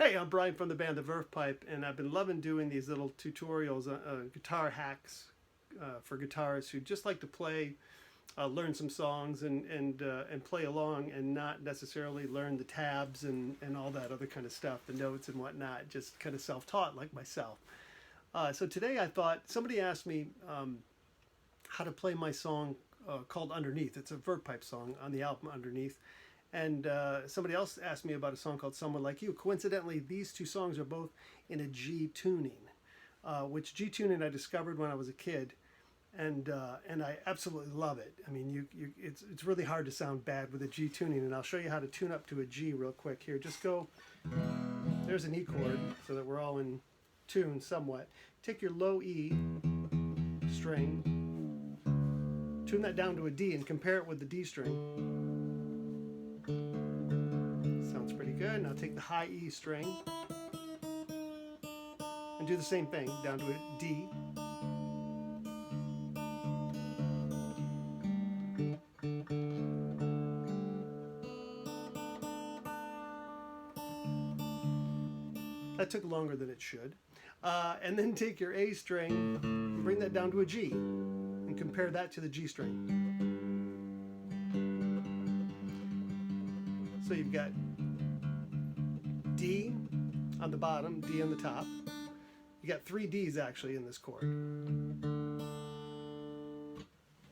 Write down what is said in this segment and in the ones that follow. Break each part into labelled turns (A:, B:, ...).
A: Hey, I'm Brian from the band The Verve Pipe, and I've been loving doing these little tutorials, guitar hacks for guitarists who just like to play, learn some songs, and play along, and not necessarily learn the tabs and all that other kind of stuff, the notes and whatnot. Just kind of self-taught like myself. So today I thought somebody asked me how to play my song called Underneath. It's a Verve Pipe song on the album Underneath. And somebody else asked me about a song called Someone Like You. Coincidentally, these two songs are both in a G tuning, which G tuning I discovered when I was a kid, and I absolutely love it. I mean, it's really hard to sound bad with a G tuning, and I'll show you how to tune up to a G real quick here. Just go, there's an E chord, so that we're all in tune somewhat. Take your low E string, tune that down to a D, and compare it with the D string. Sounds pretty good. Now take the high E string and do the same thing down to a D. That took longer than it should. And then take your A string and bring that down to a G and compare that to the G string. So you've got D on the bottom, D on the top. You got three Ds actually in this chord.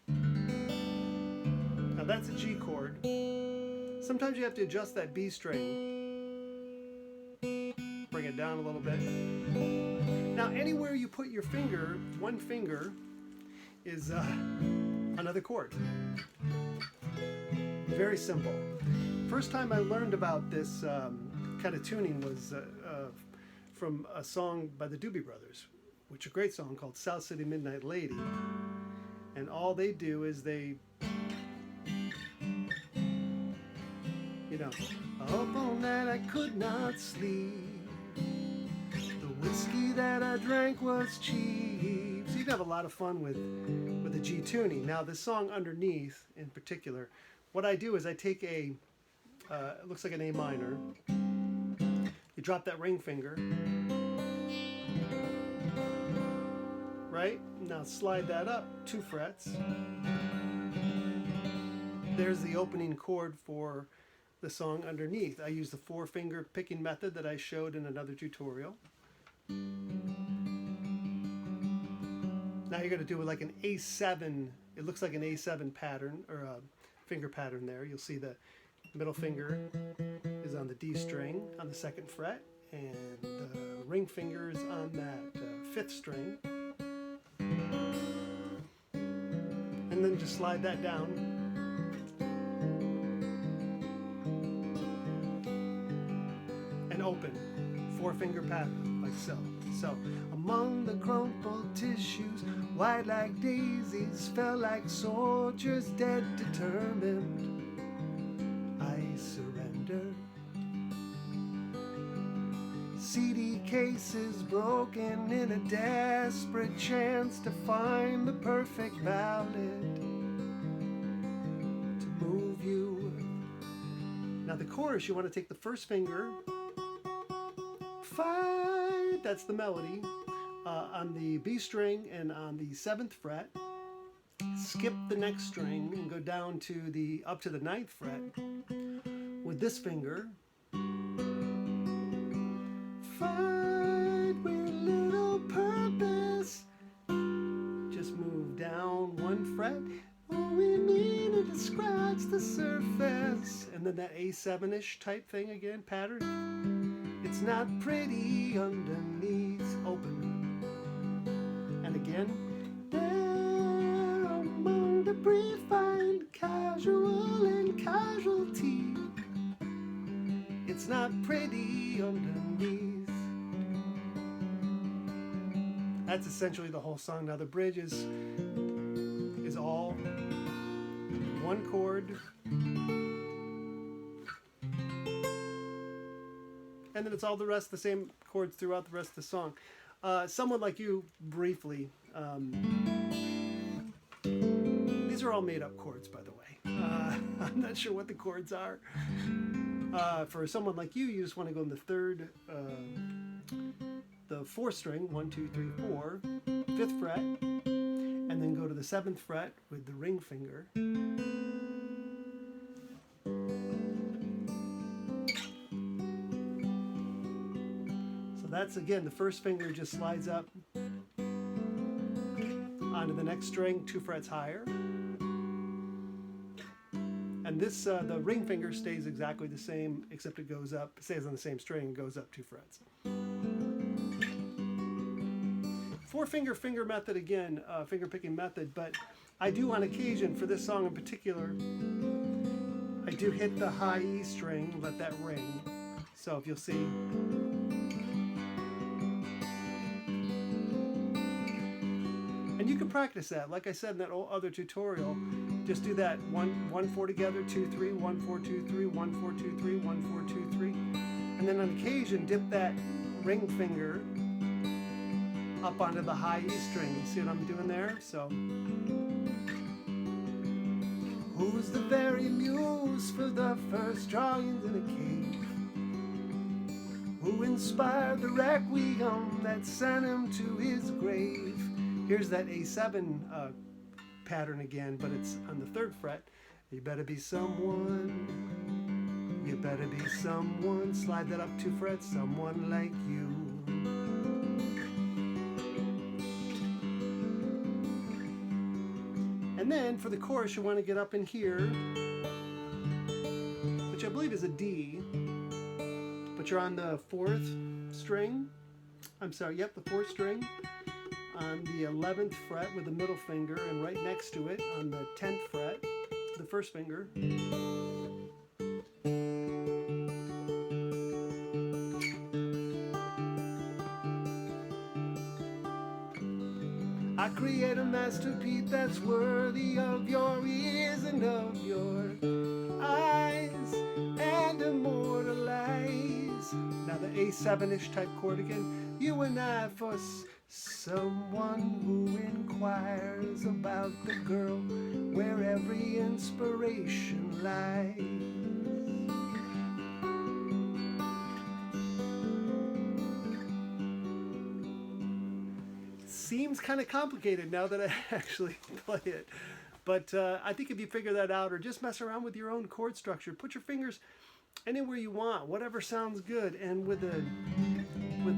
A: Now that's a G chord. Sometimes you have to adjust that B string. Bring it down a little bit. Now anywhere you put your finger, one finger is another chord. Very simple. First time I learned about this kind of tuning was from a song by the Doobie Brothers, which is a great song called South City Midnight Lady. And all they do is they, you know, up all night I could not sleep. The whiskey that I drank was cheap. So you can have a lot of fun with the G tuning. Now this song Underneath in particular, what I do is I take a it looks like an A minor. You drop that ring finger, right? Now slide that up 2 frets. There's the opening chord for the song Underneath. I use the 4-finger picking method that I showed in another tutorial. Now you're going to do like an A7. It looks like an A7 pattern or a finger pattern there. You'll see the middle finger is on the D string on the 2nd fret, and the ring finger is on that 5th string. And then just slide that down. And open. 4-finger pattern, like so. So, among the crumpled tissues, white like daisies, fell like soldiers dead determined. Surrender. CD cases broken in a desperate chance to find the perfect ballad to move you. Now the chorus, you want to take the 1st finger, fight, that's the melody, on the B string and on the 7th fret. Skip the next string and go down to up to the 9th fret with this finger. Fight with little purpose. Just move down 1 fret. All we need is to scratch the surface. And then that A7-ish type thing again, pattern. It's not pretty underneath. Open. And again. Debris find casual and casualty. It's not pretty underneath. That's essentially the whole song. Now the bridge is all 1 chord, and then it's all the rest, the same chords throughout the rest of the song. Someone Like You, briefly. These are all made up chords, by the way. I'm not sure what the chords are. For someone like you just want to go in the third, the fourth string, 1, 2, 3, 4, 5th fret, and then go to the 7th fret with the ring finger. So that's, again, the first finger just slides up onto the next string 2 frets higher. And this, the ring finger stays exactly the same, except it goes up, stays on the same string and goes up 2 frets. 4-finger method again, finger picking method, but I do on occasion, for this song in particular, I do hit the high E string, let that ring. So if you'll see, and you can practice that. Like I said in that other tutorial, just do that 1, 1, 4 together, 2, 3, 1, 4, 2, 3, 1, 4, 2, 3, 1, 4, 2, 3. And then on occasion, dip that ring finger up onto the high E string. You see what I'm doing there? So, who's the very muse for the first drawings in a cave? Who inspired the requiem that sent him to his grave? Here's that A7 pattern again, but it's on the 3rd fret. You better be someone, you better be someone, slide that up 2 frets, someone like you. And then for the chorus, you want to get up in here, which I believe is a D, but you're on the 4th string. I'm sorry, yep, the 4th string. On the 11th fret with the middle finger, and right next to it on the 10th fret, the 1st finger. I create a masterpiece that's worthy of your ears and of your eyes and immortalize. Now the A7-ish type chord again. You and I for someone who inquires about the girl where every inspiration lies. Seems kind of complicated now that I actually play it, but I think if you figure that out or just mess around with your own chord structure, put your fingers anywhere you want, whatever sounds good. And with the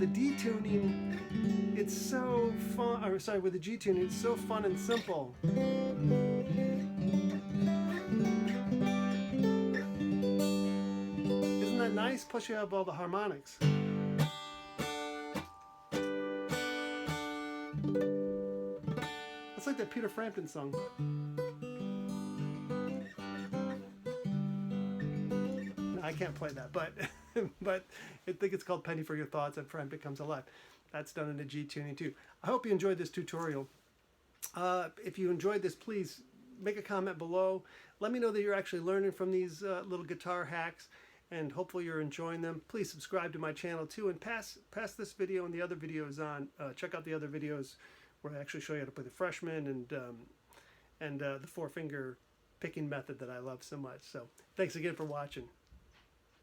A: D tuning, it's so fun, or sorry, with the G tuning, it's so fun and simple. Isn't that nice? Plus you have all the harmonics. It's like that Peter Frampton song. No, I can't play that, but but I think it's called Penny for Your Thoughts and Frampton Comes Alive. That's done in a G tuning too. I hope you enjoyed this tutorial. If you enjoyed this, please make a comment below. Let me know that you're actually learning from these little guitar hacks, and hopefully you're enjoying them. Please subscribe to my channel too, and pass this video and the other videos on. Check out the other videos where I actually show you how to play the freshman and the 4-finger picking method that I love so much. So thanks again for watching.